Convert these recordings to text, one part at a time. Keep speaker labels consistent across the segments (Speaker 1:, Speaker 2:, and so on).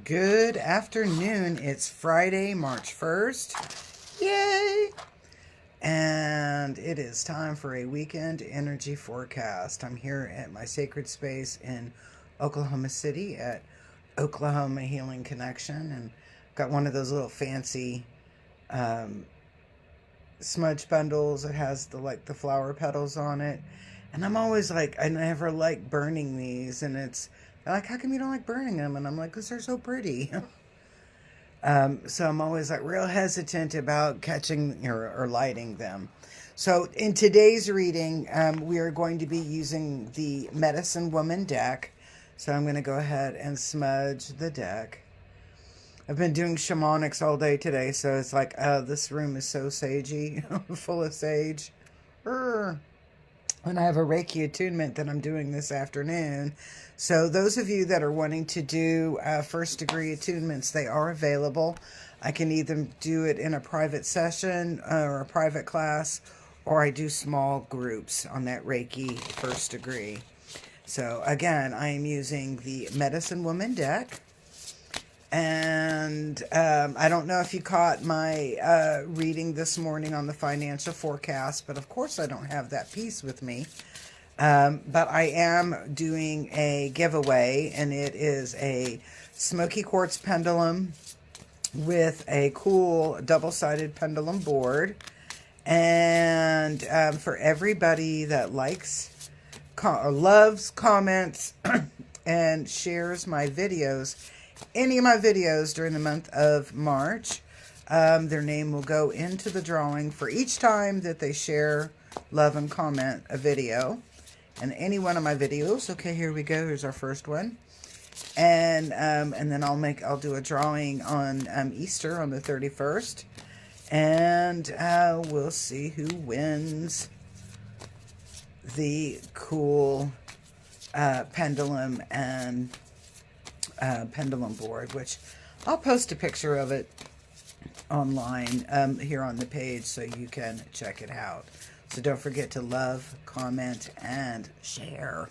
Speaker 1: Good afternoon. It's Friday, March 1st. Yay! And it is time for a weekend energy forecast. I'm here at my sacred space in Oklahoma City at Oklahoma Healing Connection, and got one of those little fancy um, smudge bundles that has the flower petals on it. And I'm always like, I never like burning these, and it's they're like, how come you don't like burning them? And I'm like, because they're so pretty. So I'm always like real hesitant about catching or lighting them. So in today's reading, we are going to be using the Medicine Woman deck. So I'm going to go ahead and smudge the deck. I've been doing shamanics all day today, so it's like, oh, this room is so sagey, full of sage. Urgh. And I have a Reiki attunement that I'm doing this afternoon. So those of you that are wanting to do first degree attunements, they are available. I can either do it in a private session or a private class, or I do small groups on that Reiki first degree. So again, I am using the Medicine Woman deck. And I don't know if you caught my reading this morning on the financial forecast, but of course I don't have that piece with me. But I am doing a giveaway, and it is a smoky quartz pendulum with a cool double-sided pendulum board. And for everybody that likes or loves, comments, and shares my videos, any of my videos during the month of March, their name will go into the drawing for each time that they share, love, and comment a video. And any one of my videos. Okay, here we go. Here's our first one. And then I'll do a drawing on Easter on the 31st. And we'll see who wins the cool pendulum and pendulum board, which I'll post a picture of it online here on the page so you can check it out. So don't forget to love, comment, and share.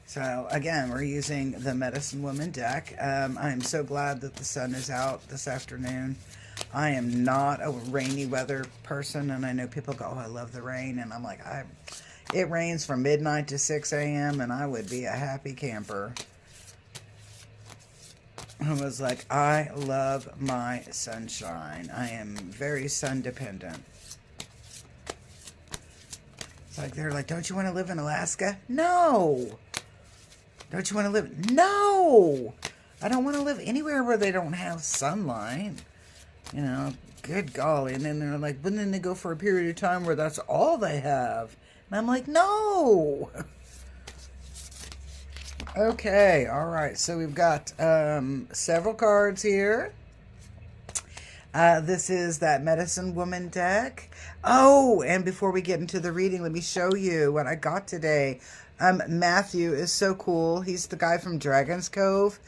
Speaker 1: So again, we're using the Medicine Woman deck. I'm so glad that the sun is out this afternoon. I am not a rainy weather person, and I know people go, oh, I love the rain, and I'm like, it rains from midnight to 6 a.m., and I would be a happy camper. I was like, I love my sunshine. I am very sun dependent. It's like, they're like, don't you want to live in Alaska? No. Don't you want to live? No. I don't want to live anywhere where they don't have sunlight. You know, good golly. And then they're like, but then they go for a period of time where that's all they have. And I'm like, no. Okay, all right. So we've got several cards here. This is that Medicine Woman deck. Oh, and before we get into the reading, let me show you what I got today. Matthew is so cool. He's the guy from Dragon's Cove,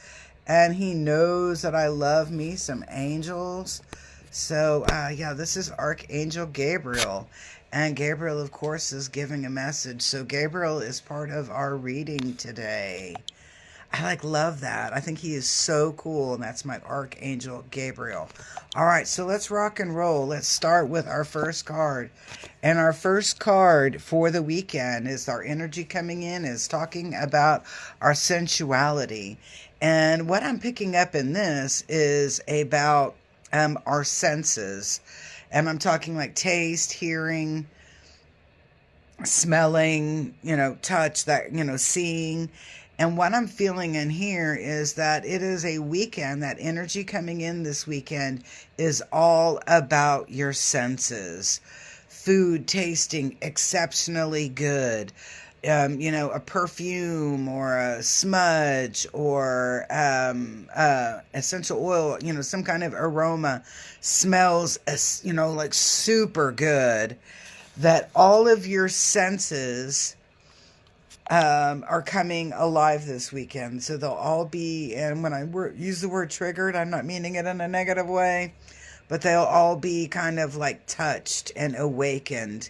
Speaker 1: and he knows that I love me some angels. So, yeah, this is Archangel Gabriel. And Gabriel, of course, is giving a message. So Gabriel is part of our reading today. I love that. I think he is so cool, and that's my Archangel Gabriel. All right, so let's rock and roll. Let's start with our first card. And our first card for the weekend is our energy coming in is talking about our sensuality. And what I'm picking up in this is about our senses. And I'm talking like taste, hearing, smelling, touch, seeing. And what I'm feeling in here is that it is a weekend, that energy coming in this weekend is all about your senses. Food tasting exceptionally good. A perfume or a smudge or essential oil, some kind of aroma smells, like super good. That all of your senses are coming alive this weekend. So they'll all be, and when I use the word triggered, I'm not meaning it in a negative way, but they'll all be kind of like touched and awakened.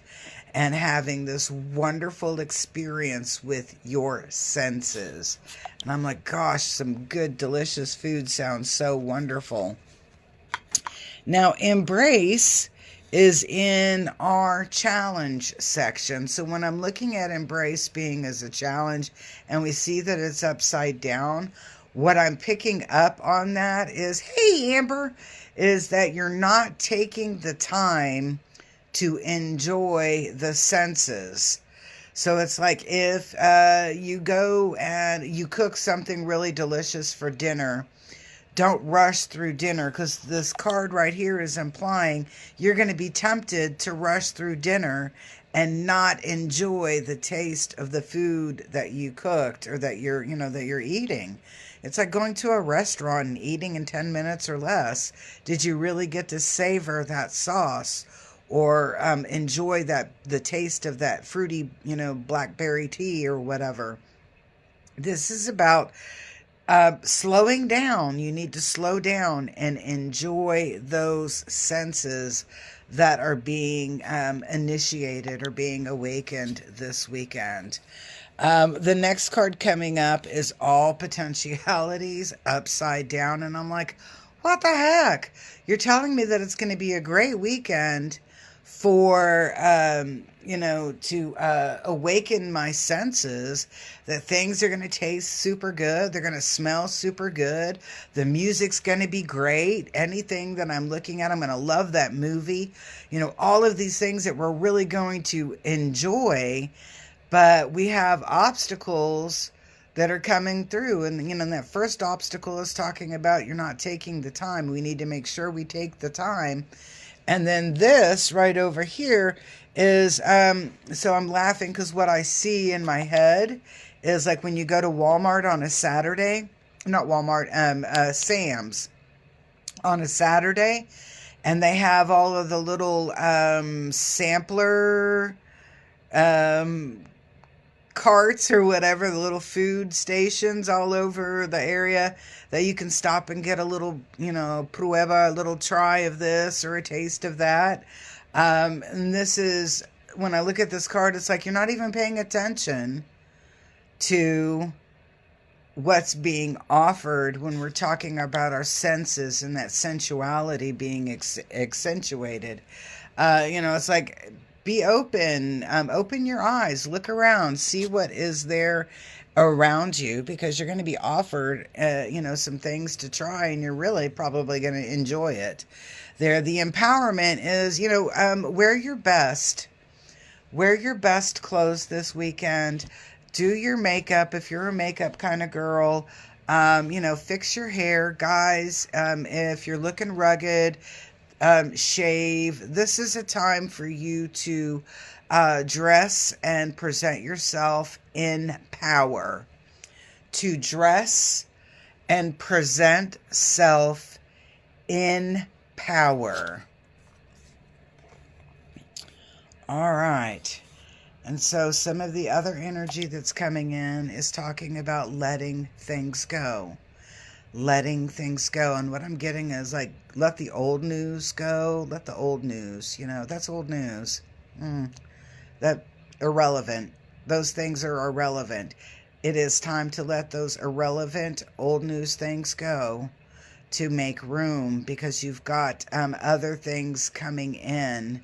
Speaker 1: and having this wonderful experience with your senses. And I'm like, gosh, some good, delicious food sounds so wonderful. Now, embrace is in our challenge section. So when I'm looking at embrace being as a challenge and we see that it's upside down, what I'm picking up on that is, hey, Amber, is that you're not taking the time to enjoy the senses. So it's like if you go and you cook something really delicious for dinner, don't rush through dinner, because this card right here is implying you're going to be tempted to rush through dinner and not enjoy the taste of the food that you cooked or that you're eating. It's like going to a restaurant and eating in 10 minutes or less. Did you really get to savor that sauce or enjoy the taste of that fruity, blackberry tea or whatever? This is about slowing down. You need to slow down and enjoy those senses that are being initiated or being awakened this weekend. The next card coming up is all potentialities upside down. And I'm like, what the heck? You're telling me that it's going to be a great weekend for, to awaken my senses, that things are going to taste super good. They're going to smell super good. The music's going to be great. Anything that I'm looking at, I'm going to love that movie. All of these things that we're really going to enjoy, but we have obstacles that are coming through. And, that first obstacle is talking about you're not taking the time. We need to make sure we take the time. And then this right over here is, so I'm laughing because what I see in my head is like when you go to Walmart on a Saturday, not Walmart, Sam's on a Saturday, and they have all of the little sampler carts or whatever, the little food stations all over the area that you can stop and get a little, prueba, a little try of this or a taste of that. And this is, when I look at this card, it's like you're not even paying attention to what's being offered when we're talking about our senses and that sensuality being accentuated. It's like, be open, open your eyes, look around, see what is there around you, because you're going to be offered, some things to try, and you're really probably going to enjoy it. There, the empowerment is, wear your best. Wear your best clothes this weekend. Do your makeup if you're a makeup kind of girl. Fix your hair. Guys, if you're looking rugged, shave. This is a time for you to dress and present yourself in power. To dress and present self in power. All right. And so some of the other energy that's coming in is talking about letting things go. Letting things go. And what I'm getting is like, let the old news go. Let the old news, that's old news. That irrelevant. Those things are irrelevant. It is time to let those irrelevant old news things go to make room, because you've got other things coming in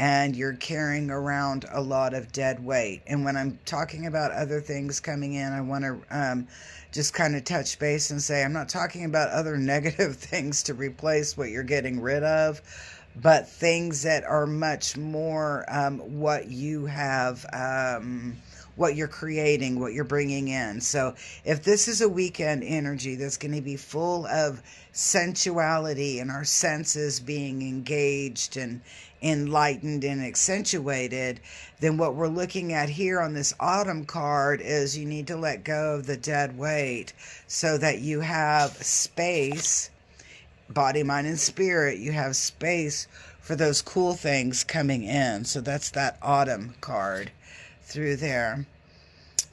Speaker 1: and you're carrying around a lot of dead weight. And when I'm talking about other things coming in, I want to just kind of touch base and say, I'm not talking about other negative things to replace what you're getting rid of, but things that are much more what you have, what you're creating, what you're bringing in. So if this is a weekend energy that's going to be full of sensuality and our senses being engaged and enlightened and accentuated, then what we're looking at here on this autumn card is you need to let go of the dead weight so that you have space, body, mind, and spirit. You have space for those cool things coming in. So that's that autumn card through there.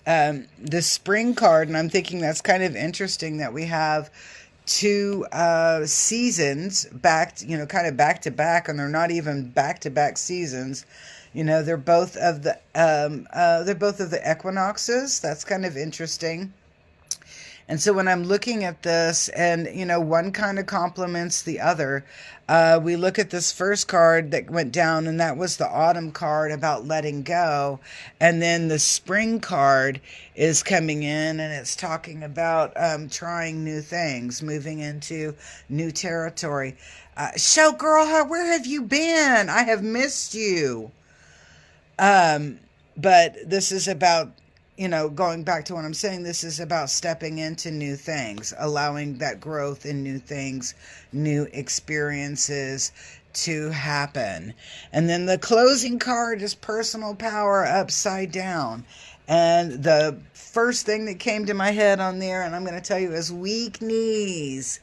Speaker 1: The spring card, and I'm thinking that's kind of interesting that we have two seasons back, kind of back to back, and they're not even back to back seasons. You know, they're both of the equinoxes. That's kind of interesting. And so when I'm looking at this, and one kind of complements the other, we look at this first card that went down, and that was the autumn card about letting go. And then the spring card is coming in, and it's talking about trying new things, moving into new territory. Show girl, where have you been? I have missed you. But this is about, going back to what I'm saying, this is about stepping into new things, allowing that growth in new things, new experiences to happen. And then the closing card is personal power upside down. And the first thing that came to my head on there, and I'm going to tell you, is weak knees.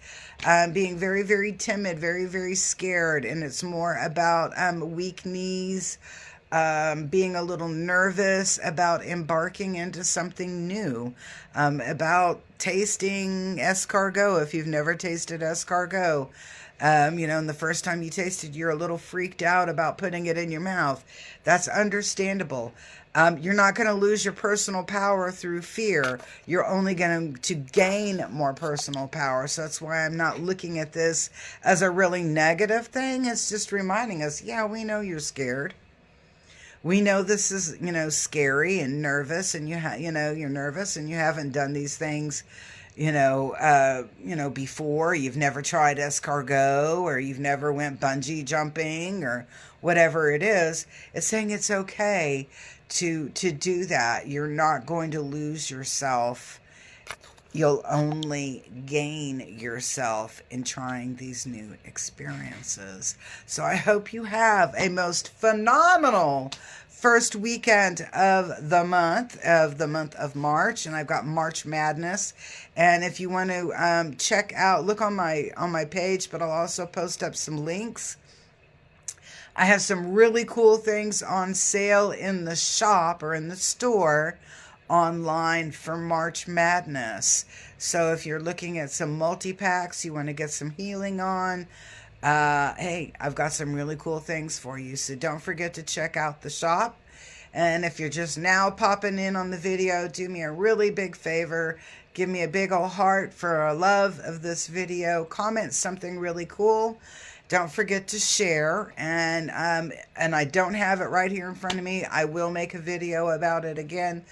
Speaker 1: Being very, very timid, very, very scared. And it's more about weak knees, being a little nervous about embarking into something new, about tasting escargot if you've never tasted escargot. And the first time you tasted, you're a little freaked out about putting it in your mouth. That's understandable. You're not going to lose your personal power through fear. You're only going to gain more personal power. So that's why I'm not looking at this as a really negative thing. It's just reminding us, yeah, we know you're scared. We know this is, scary and nervous, and you're nervous and you haven't done these things, before. You've never tried escargot, or you've never went bungee jumping, or whatever it is. It's saying it's okay to do that. You're not going to lose yourself. You'll only gain yourself in trying these new experiences. So I hope you have a most phenomenal first weekend of the month of March. And I've got March Madness. And if you want to check out, look on my page, but I'll also post up some links. I have some really cool things on sale in the shop, or in the store, online for March Madness. So if you're looking at some multi-packs, you want to get some healing on, hey, I've got some really cool things for you. So don't forget to check out the shop. And if you're just now popping in on the video, do me a really big favor. Give me a big old heart for a love of this video. Comment something really cool. Don't forget to share, and I don't have it right here in front of me. I will make a video about it again.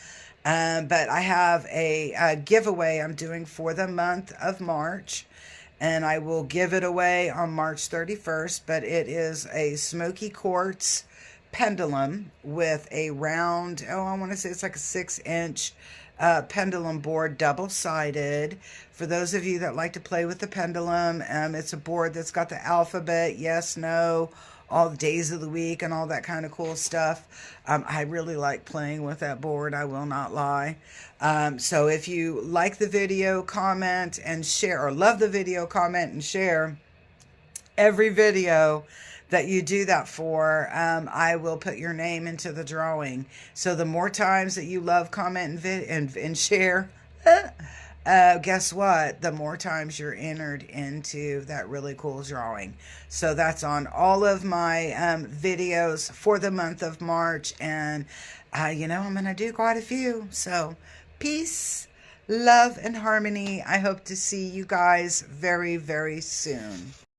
Speaker 1: But I have a giveaway I'm doing for the month of March, and I will give it away on March 31st, but it is a smoky quartz pendulum with a round, I want to say it's like a 6-inch pendulum board, double-sided. For those of you that like to play with the pendulum, it's a board that's got the alphabet, yes, no, all the days of the week and all that kind of cool stuff. I really like playing with that board, I will not lie. So if you like the video, comment and share, or love the video, comment and share. Every video that you do that for, I will put your name into the drawing. So the more times that you love, comment, and share, guess what? The more times you're entered into that really cool drawing. So that's on all of my videos for the month of March. And, I'm going to do quite a few. So peace, love, and harmony. I hope to see you guys very, very soon.